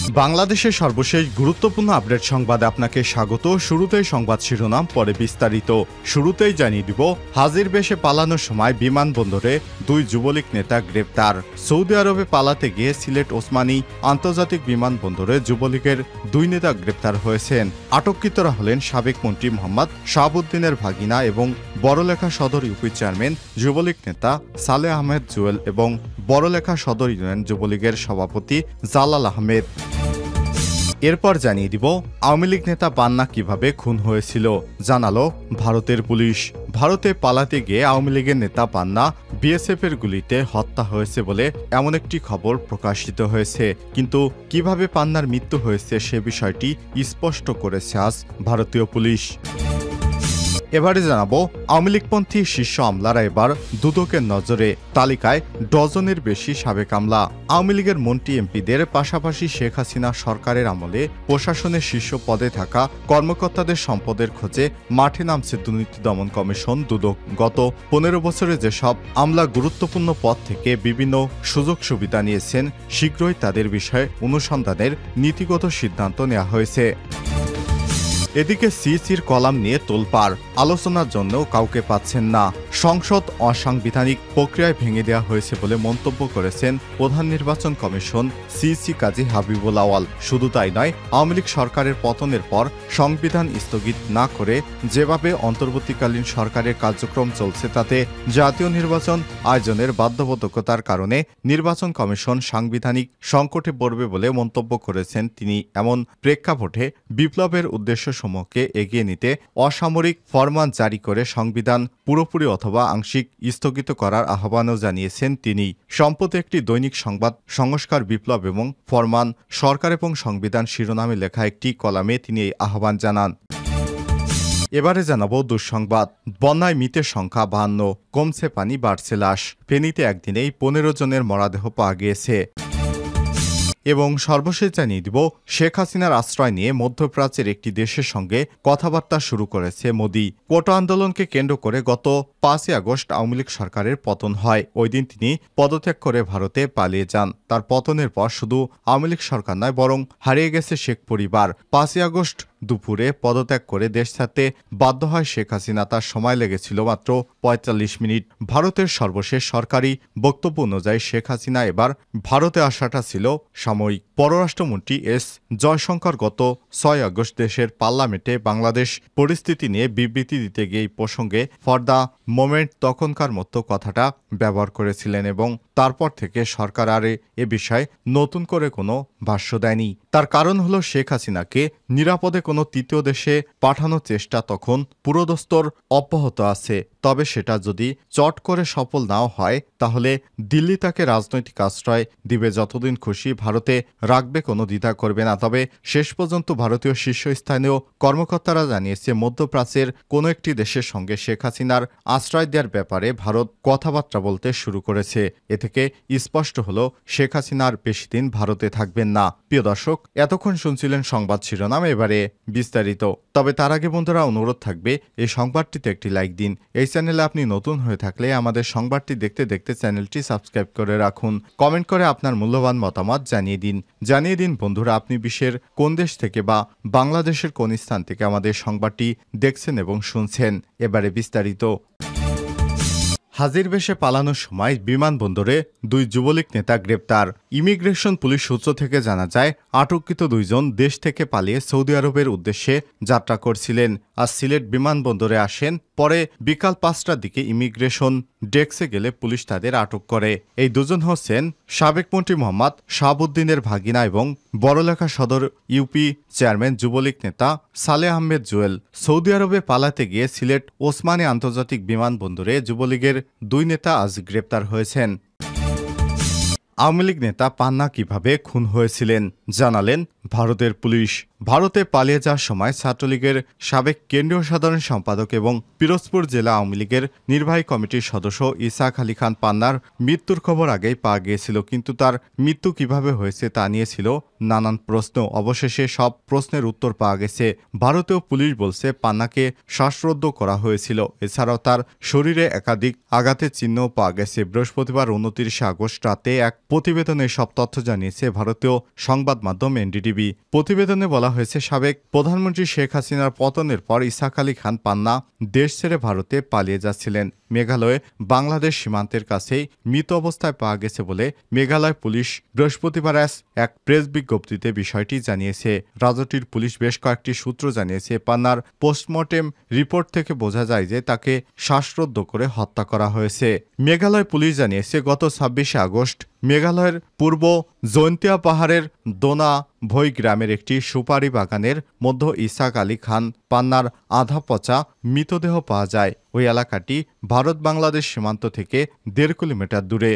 বাংলাদেশের সর্বশেষ গুরুত্বপূর্ণ আপডেট সংবাদে আপনাকে স্বাগত। শুরুতেই সংবাদ শিরোনাম, পরে বিস্তারিত। শুরুতেই জানিয়ে দিব, হাজির বেশে পালানোর সময় বিমানবন্দরে দুই যুবলীগ নেতা গ্রেপ্তার। সৌদি আরবে পালাতে গিয়ে সিলেট ওসমানী আন্তর্জাতিক বিমানবন্দরে যুবলীগের দুই নেতা গ্রেপ্তার হয়েছেন। আটককৃতরা হলেন সাবেক মন্ত্রী মোহাম্মদ শাহাবুদ্দিনের ভাগিনা এবং বড়লেখা সদর ইউপি চেয়ারম্যান যুবলীগ নেতা সালেহ আহমেদ জুয়েল এবং বড়লেখা সদর ইউনিয়ন যুবলীগের সভাপতি জালাল আহমেদ। এরপর জানিয়ে দিব, আওয়ামী লীগ নেতা পান্না কিভাবে খুন হয়েছিল জানালো ভারতের পুলিশ। ভারতে পালাতে গিয়ে আওয়ামী লীগের নেতা পান্না বিএসএফের গুলিতে হত্যা হয়েছে বলে এমন একটি খবর প্রকাশিত হয়েছে, কিন্তু কিভাবে পান্নার মৃত্যু হয়েছে সে বিষয়টি স্পষ্ট করেছে আজ ভারতীয় পুলিশ। এবারে জানাবো, আওয়ামী লীগপন্থী শীর্ষ আমলারা এবার দুদকের নজরে। তালিকায় ডজনের বেশি সাবেক আমলা। আওয়ামী লীগের মন্ত্রী এমপিদের পাশাপাশি শেখ হাসিনা সরকারের আমলে প্রশাসনের শীর্ষ পদে থাকা কর্মকর্তাদের সম্পদের খোঁজে মাঠে নামছে দুর্নীতি দমন কমিশন দুদক। গত 15 বছরে যেসব আমলা গুরুত্বপূর্ণ পদ থেকে বিভিন্ন সুযোগ সুবিধা নিয়েছেন, শীঘ্রই তাদের বিষয়ে অনুসন্ধানের নীতিগত সিদ্ধান্ত নেওয়া হয়েছে। এদিকে সিসির কলাম নিয়ে তোলপাড়, আলোচনার জন্য কাউকে পাচ্ছেন না। সংসদ অসাংবিধানিক প্রক্রিয়ায় ভেঙে দেওয়া হয়েছে বলে মন্তব্য করেছেন প্রধান নির্বাচন কমিশন সিসি কাজী হাবিবুল আওয়াল। শুধু তাই নয়, আওয়ামী লীগ সরকারের পতনের পর সংবিধান স্থগিত না করে যেভাবে অন্তর্বর্তীকালীন সরকারের কার্যক্রম চলছে, তাতে জাতীয় নির্বাচন আয়োজনের বাধ্যবাধকতার কারণে নির্বাচন কমিশন সাংবিধানিক সংকটে পড়বে বলে মন্তব্য করেছেন তিনি। এমন প্রেক্ষাপটে বিপ্লবের উদ্দেশ্যসমূহকে এগিয়ে নিতে অসামরিক ফরমান জারি করে সংবিধান পুরোপুরি অথবা আংশিক স্থগিত করার আহ্বানও জানিয়েছেন তিনি। সম্প্রতি একটি দৈনিক সংবাদ সংস্কার বিপ্লব এবং ফরমান সরকার এবং সংবিধান শিরোনামে লেখা একটি কলামে তিনি এই আহ্বান জানান। এবারে জানাবো দুঃসংবাদ, বন্যায় মৃতের সংখ্যা 52, কমছে পানি, বাড়ছে লাশ। ফেনীতে একদিনেই 15 জনের মরদেহ পাওয়া গিয়েছে। এবং সর্বশেষ জানিয়ে দিব, শেখ হাসিনার আশ্রয় নিয়ে মধ্যপ্রাচ্যের একটি দেশের সঙ্গে কথাবার্তা শুরু করেছে মোদি। কোটা আন্দোলনকে কেন্দ্র করে গত 5 আগস্ট আওয়ামী লীগ সরকারের পতন হয়। ওই দিন তিনি পদত্যাগ করে ভারতে পালিয়ে যান। তার পতনের পর শুধু আওয়ামী লীগ সরকার নয়, বরং হারিয়ে গেছে শেখ পরিবার। 5 আগস্ট দুপুরে পদত্যাগ করে দেশ ছাড়তে বাধ্য হয় শেখ হাসিনা। তার সময় লেগেছিল মাত্র 45 মিনিট। ভারতের সর্বশেষ সরকারি বক্তব্য অনুযায়ী শেখ হাসিনা এবার ভারতে আসাটা ছিল সাময়িক। পররাষ্ট্রমন্ত্রী এস জয়শঙ্কর গত 6 আগস্ট দেশের পার্লামেন্টে বাংলাদেশ পরিস্থিতি নিয়ে বিবৃতি দিতে গিয়ে এই প্রসঙ্গে ফর দ্য মোমেন্ট তখনকার মতো কথাটা ব্যবহার করেছিলেন এবং তারপর থেকে সরকার আর এ বিষয়ে নতুন করে কোনো ভাষ্য দেয়নি। তার কারণ হলো, শেখ হাসিনাকে নিরাপদে কোনো তৃতীয় দেশে পাঠানোর চেষ্টা তখন পুরোদস্তর অব্যাহত আছে। তবে সেটা যদি চট করে সফল নাও হয়, তাহলে দিল্লি তাকে রাজনৈতিক আশ্রয় দিবে, যতদিন খুশি ভারতে রাখবে, কোনো দ্বিধা করবে না। তবে শেষ পর্যন্ত ভারতীয় শীর্ষস্থানীয় কর্মকর্তারা জানিয়েছে, মধ্যপ্রাচ্যের কোনো একটি দেশের সঙ্গে শেখ হাসিনার আশ্রয় দেওয়ার ব্যাপারে ভারত কথাবার্তা বলতে শুরু করেছে। এ থেকে স্পষ্ট হলো, শেখ হাসিনা আর বেশি দিন ভারতে থাকবেন না। প্রিয় দর্শক, এতক্ষণ শুনছিলেন সংবাদ শিরোনাম, এবারে বিস্তারিত। তবে তার আগে বন্ধুরা, অনুরোধ থাকবে এই সংবাদটিতে একটি লাইক দিন। এই চ্যানেলে আপনি নতুন হয়ে থাকলে আমাদের সংবাদটি দেখতে দেখতে চ্যানেলটি সাবস্ক্রাইব করে রাখুন। কমেন্ট করে আপনার মূল্যবান মতামত জানিয়ে দিন বন্ধুরা, আপনি বিশ্বের কোন দেশ থেকে বা বাংলাদেশের কোন স্থান থেকে আমাদের সংবাদটি দেখছেন এবং শুনছেন। এবারে বিস্তারিত। হাজির বেশে পালানোর সময় বিমানবন্দরে দুই যুবলীগ নেতা গ্রেপ্তার। ইমিগ্রেশন পুলিশ সূত্র থেকে জানা যায়, আটককৃত দুইজন দেশ থেকে পালিয়ে সৌদি আরবের উদ্দেশ্যে যাত্রা করছিলেন। আর সিলেট বিমানবন্দরে আসেন। পরে বিকাল 5টার দিকে ইমিগ্রেশন ডেস্কে গেলে পুলিশ তাদের আটক করে। এই দুজন হচ্ছেন সাবেক মন্ত্রী মোহাম্মদ শাহাবুদ্দিনের ভাগিনা এবং বড়লেখা সদর ইউপি চেয়ারম্যান যুবলীগ নেতা সালেহ আহমেদ জুয়েল। সৌদি আরবে পালাতে গিয়ে সিলেট ওসমানী আন্তর্জাতিক বিমানবন্দরে যুবলীগের দুই নেতা আজ গ্রেপ্তার হয়েছেন। আওয়ামী লীগ নেতা পান্না কিভাবে খুন হয়েছিলেন জানালেন ভারতের পুলিশ। ভারতে পালিয়ে যাওয়ার সময় ছাত্রলীগের সাবেক কেন্দ্রীয় সাধারণ সম্পাদক এবং পিরোজপুর জেলা আওয়ামী লীগের নির্বাহী কমিটির সদস্য ইসাক আলী খান পান্নার মৃত্যুর খবর আগেই পাওয়া গিয়েছিল, কিন্তু তার মৃত্যু কিভাবে হয়েছে তা নিয়ে ছিল নানান প্রশ্ন। অবশেষে সব প্রশ্নের উত্তর পাওয়া গেছে। ভারতীয় পুলিশ বলছে পান্নাকে শ্বাসরুদ্ধ করা হয়েছিল। এছাড়াও তার শরীরে একাধিক আঘাতের চিহ্নও পাওয়া গেছে। বৃহস্পতিবার 29 আগস্ট রাতে এক প্রতিবেদনে সব তথ্য জানিয়েছে ভারতীয় সংবাদ মাধ্যম এনডিটিভি। প্রতিবেদনে বলা হয়েছে, সাবেক প্রধানমন্ত্রী শেখ হাসিনার পতনের পর ইসাক আলী খান পান্না দেশ ছেড়ে ভারতে পালিয়ে যাচ্ছিলেন। মেঘালয়ে বাংলাদেশ সীমান্তের কাছেই মৃত অবস্থায় পাওয়া গেছে বলে মেঘালয় পুলিশ বৃহস্পতিবার এক প্রেস বিজ্ঞপ্তিতে বিষয়টি জানিয়েছে। রাজ্যটির পুলিশ বেশ কয়েকটি সূত্র জানিয়েছে, পান্নার পোস্টমর্টেম রিপোর্ট থেকে বোঝা যায় যে তাকে শ্বাসরুদ্ধ করে হত্যা করা হয়েছে। মেঘালয় পুলিশ জানিয়েছে, গত 26 আগস্ট মেঘালয়ের পূর্ব জৈন্তিয়া পাহাড়ের দোনা ভই গ্রামের একটি সুপারি বাগানের মধ্যে ইসাক আলী খান পান্নার আধা পচা মৃতদেহ পাওয়া যায়। ওই এলাকাটি ভারত বাংলাদেশ সীমান্ত থেকে 1.5 কিলোমিটার দূরে।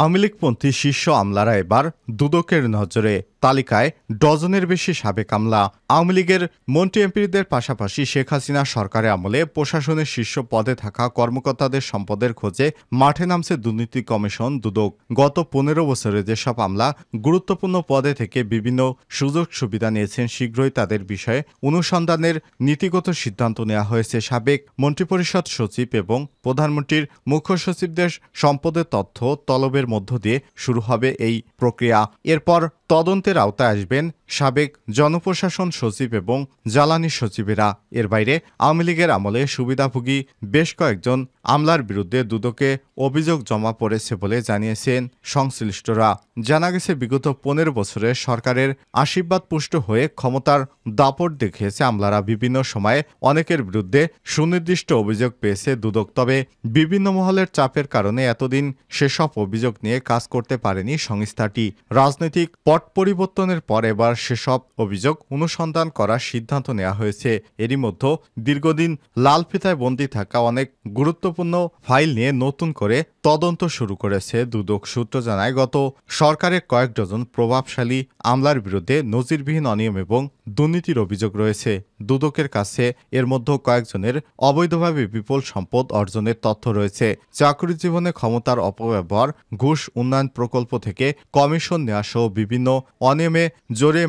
আওয়ামী লীগপন্থী শীর্ষ আমলারা এবার দুদকের নজরে। তালিকায় ডজনের বেশি সাবেক আমলা। আওয়ামী লীগের মন্ত্রী এমপিদের পাশাপাশি শেখ হাসিনা সরকারের আমলে প্রশাসনের শীর্ষ পদে থাকা কর্মকর্তাদের সম্পদের খোঁজে মাঠে নামছে দুর্নীতি কমিশন দুদক। গত 15 বছরে যেসব আমলা গুরুত্বপূর্ণ পদে থেকে বিভিন্ন সুযোগ সুবিধা নিয়েছেন, শীঘ্রই তাদের বিষয়ে অনুসন্ধানের নীতিগত সিদ্ধান্ত নেওয়া হয়েছে। সাবেক মন্ত্রিপরিষদ সচিব এবং প্রধানমন্ত্রীর মুখ্য সচিবদের সম্পদের তথ্য তলবের মধ্য দিয়ে শুরু হবে এই প্রক্রিয়া। এরপর তদন্তের আওতায় আসবেন সাবেক জনপ্রশাসন সচিব এবং জ্বালানি সচিবেরা। এর বাইরে আওয়ামী লীগের আমলে সুবিধাভোগী বেশ কয়েকজন আমলার বিরুদ্ধে দুদকে অভিযোগ জমা পড়েছে বলে জানিয়েছেন সংশ্লিষ্টরা। জানা গেছে, বিগত 15 বছরে সরকারের আশীর্বাদ পুষ্ট হয়ে ক্ষমতার দাপট দেখিয়েছে আমলারা। বিভিন্ন সময়ে অনেকের বিরুদ্ধে সুনির্দিষ্ট অভিযোগ পেয়েছে দুদক। তবে বিভিন্ন মহলের চাপের কারণে এতদিন সেসব অভিযোগ নিয়ে কাজ করতে পারেনি সংস্থাটি। রাজনৈতিক পট পরিবর্তনের পর এবার সেসব অভিযোগ অনুসন্ধান করার সিদ্ধান্ত নেওয়া হয়েছে। এরই মধ্যে দীর্ঘদিন লাল ফিতায় বন্দী থাকা অনেক গুরুত্বপূর্ণ ফাইল নিয়ে নতুন করে তদন্ত শুরু করেছে দুদক। সূত্র জানায়, গত সরকারের কয়েক ডজন প্রভাবশালী আমলার বিরুদ্ধে নজিরবিহীন অনিয়ম এবং দুর্নীতির অভিযোগ রয়েছে। দুদকের কাছে এর মধ্যে কয়েকজনের অবৈধভাবে বিপুল সম্পদ অর্জনের তথ্য রয়েছে। চাকরি জীবনে ক্ষমতার অপব্যবহার, ঘুষ, উন্নয়ন প্রকল্প থেকে কমিশন নেওয়া সহ বিভিন্ন অনিয়মে জোরে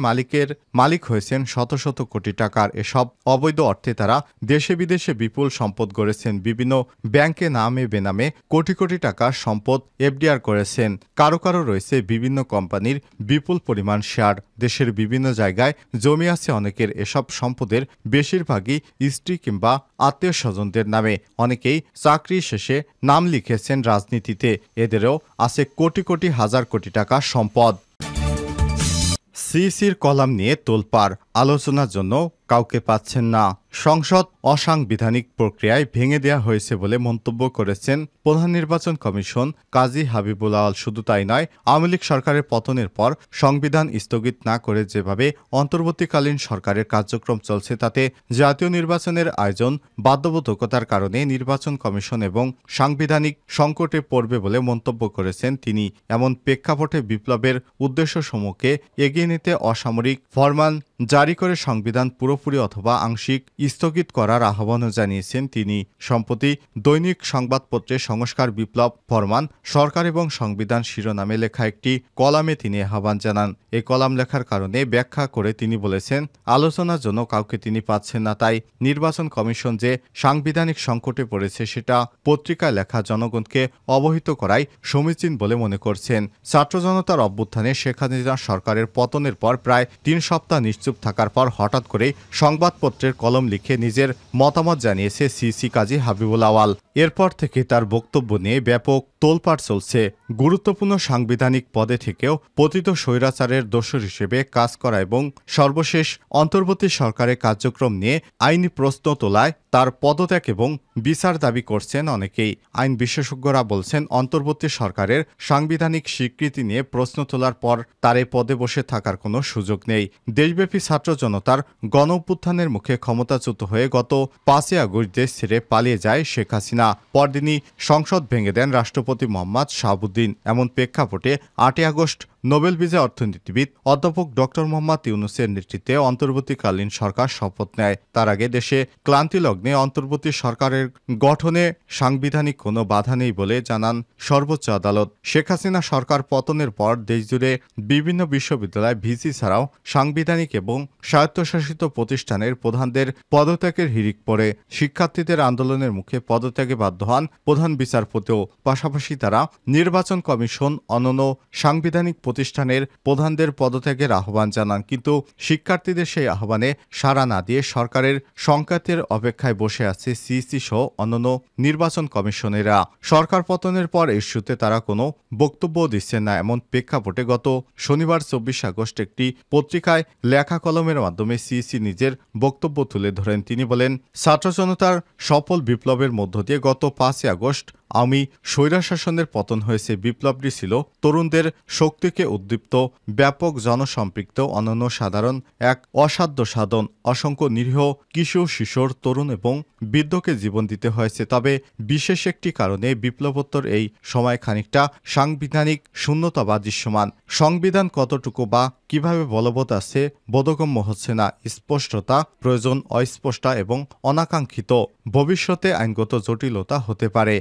মালিক হয়েছেন শত শত কোটি টাকার। এসব অবৈধ অর্থে তারা দেশে বিদেশে বিপুল সম্পদ গড়েছেন। বিভিন্ন ব্যাংকে নামে বেনামে কোটি কোটি টাকার সম্পদ এফডিআর করেছেন। কারো কারো রয়েছে বিভিন্ন কোম্পানির বিপুল পরিমাণ শেয়ার। দেশের বিভিন্ন জায়গায় জমি আছে অনেকের। এসব সম্পদের বেশিরভাগই স্ত্রী কিংবা আত্মীয় স্বজনদের নামে। অনেকেই চাকরি শেষে নাম লিখেছেন রাজনীতিতে। এদেরও আছে কোটি কোটি হাজার কোটি টাকা সম্পদ। সিইসির কলাম নিয়ে তোলপাড়, আলোচনার জন্য কাউকে পাচ্ছেন না। সংসদ অসাংবিধানিক প্রক্রিয়ায় ভেঙে দেওয়া হয়েছে বলে মন্তব্য করেছেন প্রধান নির্বাচন কমিশন কাজী হাবিবুল আওয়াল। শুধু তাই নয়, আওয়ামী লীগ সরকারের পতনের পর সংবিধান স্থগিত না করে যেভাবে অন্তর্বর্তীকালীন সরকারের কার্যক্রম চলছে, তাতে জাতীয় নির্বাচনের আয়োজন বাধ্যবাধকতার কারণে নির্বাচন কমিশন এবং সাংবিধানিক সংকটে পড়বে বলে মন্তব্য করেছেন তিনি। এমন প্রেক্ষাপটে বিপ্লবের উদ্দেশ্যসমূহকে এগিয়ে নিতে অসামরিক ফরমান জারি করে সংবিধান পুরোপুরি অথবা আংশিক স্থগিত করার আহ্বানও জানিয়েছেন তিনি। সম্প্রতি দৈনিক সংবাদপত্রে সংস্কার বিপ্লব ফরমান সরকার এবং সংবিধান শিরোনামে লেখা একটি কলামে তিনি আহ্বান জানান। এই কলাম লেখার কারণে ব্যাখ্যা করে তিনি বলেছেন, আলোচনার জন্য কাউকে তিনি পাচ্ছেন না। তাই নির্বাচন কমিশন যে সাংবিধানিক সংকটে পড়েছে সেটা পত্রিকায় লেখা জনগণকে অবহিত করাই সমীচীন বলে মনে করছেন। ছাত্র জনতার অভ্যুত্থানে শেখ হাসিনা সরকারের পতনের পর প্রায় 3 সপ্তাহ নিশ্চুপ থাকার পর হঠাৎ করে সংবাদপত্রের কলম লিখে নিজের মতামত জানিয়েছে সিইসি কাজী হাবিবুল আওয়াল। এরপর থেকে তার বক্তব্য নিয়ে ব্যাপক তোলপাড় চলছে। গুরুত্বপূর্ণ সাংবিধানিক পদে থেকেও পতিত স্বৈরাচারের দোসর হিসেবে কাজ করা এবং সর্বশেষ অন্তর্বর্তী সরকারের কার্যক্রম নিয়ে আইনি প্রশ্ন তোলায় তার পদত্যাগ এবং বিচার দাবি করছেন অনেকেই। আইন বিশেষজ্ঞরা বলছেন, অন্তর্বর্তী সরকারের সাংবিধানিক স্বীকৃতি নিয়ে প্রশ্ন তোলার পর তার এ পদে বসে থাকার কোনো সুযোগ নেই। দেশব্যাপী ছাত্র জনতার গণ অভ্যুত্থানের মুখে ক্ষমতাচ্যুত হয়ে গত 5 আগস্ট দেশ ছেড়ে পালিয়ে যায় শেখ হাসিনা। পরদিনই সংসদ ভেঙে দেন রাষ্ট্রপতি মোহাম্মদ শাহাবুদ্দিন। এমন প্রেক্ষাপটে 8 আগস্ট নোবেল বিজয়ী অর্থনীতিবিদ অধ্যাপক ডক্টর মোহাম্মদ ইউনূসের নেতৃত্বে অন্তর্বর্তীকালীন সরকার শপথ নেয়। তার আগে দেশে ক্লান্তি লগ্নে অন্তর্বর্তী সরকারের গঠনে সাংবিধানিক কোনো বাধা নেই বলে জানান সর্বোচ্চ আদালত। শেখ হাসিনা সরকার পতনের পর দেশজুড়ে বিভিন্ন বিশ্ববিদ্যালয় ভিসি ছাড়াও সাংবিধানিক এবং স্বায়ত্তশাসিত প্রতিষ্ঠানের প্রধানদের পদত্যাগের হিড়িক পড়ে। শিক্ষার্থীদের আন্দোলনের মুখে পদত্যাগে বাধ্য হন প্রধান বিচারপতিও। পাশাপাশি তারা নির্বাচন কমিশন অন্যান্য সাংবিধানিক প্রতিষ্ঠানের প্রধানদের পদত্যাগের আহ্বান জানান, কিন্তু শিক্ষার্থীদের সেই আহ্বানে সাড়া না দিয়ে সরকারের সংকেতের অপেক্ষায় বসে আছে সিইসি সহ অন্যান্য নির্বাচন কমিশনেরা। সরকার পতনের পর ইস্যুতে তারা কোনো বক্তব্য দিচ্ছেন না। এমন প্রেক্ষাপটে গত শনিবার 24 আগস্ট একটি পত্রিকায় লেখা কলমের মাধ্যমে সিইসি নিজের বক্তব্য তুলে ধরেন। তিনি বলেন, ছাত্র জনতার সফল বিপ্লবের মধ্য দিয়ে গত 5 আগস্ট আওয়ামী স্বৈরশাসনের পতন হয়েছে। বিপ্লবটি ছিল তরুণদের শক্তিকে উদ্দীপ্ত, ব্যাপক জনসম্পৃক্ত, অনন্য সাধারণ এক অসাধ্য সাধন। অসংখ্য নিরীহ কিশোর, শিশোর, তরুণ এবং বৃদ্ধকে জীবন দিতে হয়েছে। তবে বিশেষ একটি কারণে বিপ্লবোত্তর এই সময় খানিকটা সাংবিধানিক শূন্যতা বা দৃশ্যমান। সংবিধান কতটুকু বা কিভাবে বলবৎ আছে বোধগম্য হচ্ছে না। স্পষ্টতা প্রয়োজন, অস্পষ্ট এবং অনাকাঙ্ক্ষিত। ভবিষ্যতে আইনগত জটিলতা হতে পারে।